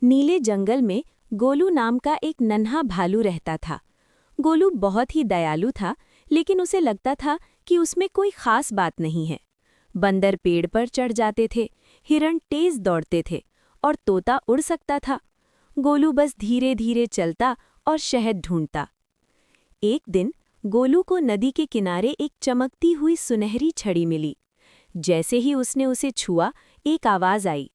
नीले जंगल में गोलू नाम का एक नन्हा भालू रहता था। गोलू बहुत ही दयालु था, लेकिन उसे लगता था कि उसमें कोई खास बात नहीं है। बंदर पेड़ पर चढ़ जाते थे, हिरण तेज दौड़ते थे और तोता उड़ सकता था। गोलू बस धीरे धीरे चलता और शहद ढूंढता। एक दिन गोलू को नदी के किनारे एक चमकती हुई सुनहरी छड़ी मिली। जैसे ही उसने उसे छुआ, एक आवाज आई,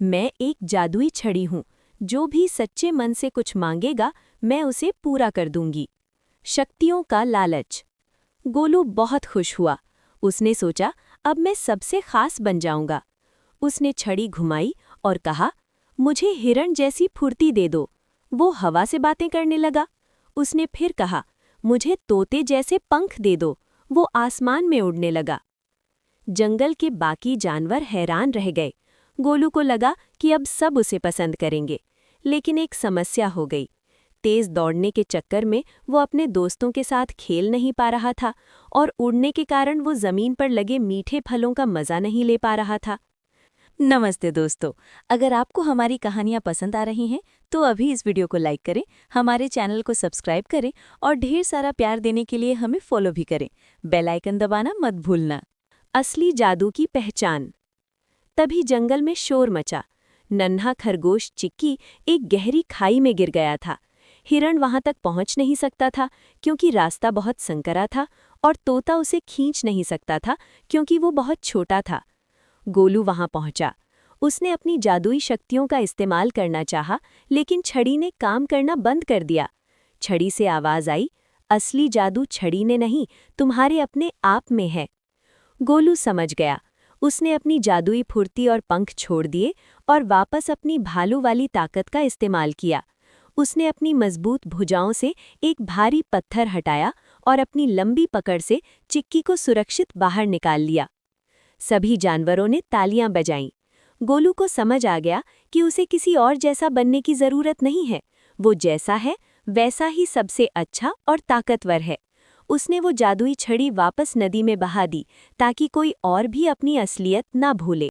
मैं एक जादुई छड़ी हूँ, जो भी सच्चे मन से कुछ मांगेगा मैं उसे पूरा कर दूंगी। शक्तियों का लालच। गोलू बहुत खुश हुआ। उसने सोचा, अब मैं सबसे खास बन जाऊंगा। उसने छड़ी घुमाई और कहा, मुझे हिरण जैसी फुर्ती दे दो। वो हवा से बातें करने लगा। उसने फिर कहा, मुझे तोते जैसे पंख दे दो। वो आसमान में उड़ने लगा। जंगल के बाकी जानवर हैरान रह गए। गोलू को लगा कि अब सब उसे पसंद करेंगे, लेकिन एक समस्या हो गई। तेज दौड़ने के चक्कर में वो अपने दोस्तों के साथ खेल नहीं पा रहा था और उड़ने के कारण वो जमीन पर लगे मीठे फलों का मजा नहीं ले पा रहा था। नमस्ते दोस्तों, अगर आपको हमारी कहानियाँ पसंद आ रही हैं तो अभी इस वीडियो को लाइक करें, हमारे चैनल को सब्सक्राइब करें और ढेर सारा प्यार देने के लिए हमें फॉलो भी करें। बेल आइकन दबाना मत भूलना। असली जादू की पहचान। तभी जंगल में शोर मचा। नन्हा खरगोश चिक्की एक गहरी खाई में गिर गया था। हिरण वहां तक पहुंच नहीं सकता था क्योंकि रास्ता बहुत संकरा था, और तोता उसे खींच नहीं सकता था क्योंकि वो बहुत छोटा था। गोलू वहां पहुंचा। उसने अपनी जादुई शक्तियों का इस्तेमाल करना चाहा, लेकिन छड़ी ने काम करना बंद कर दिया। छड़ी से आवाज आई, असली जादू छड़ी ने नहीं, तुम्हारे अपने आप में है। गोलू समझ गया। उसने अपनी जादुई फुर्ती और पंख छोड़ दिए और वापस अपनी भालू वाली ताकत का इस्तेमाल किया। उसने अपनी मजबूत भुजाओं से एक भारी पत्थर हटाया और अपनी लंबी पकड़ से चिक्की को सुरक्षित बाहर निकाल लिया। सभी जानवरों ने तालियां बजाईं। गोलू को समझ आ गया कि उसे किसी और जैसा बनने की जरूरत नहीं है। वो जैसा है वैसा ही सबसे अच्छा और ताकतवर है। उसने वो जादुई छड़ी वापस नदी में बहा दी ताकि कोई और भी अपनी असलियत ना भूले।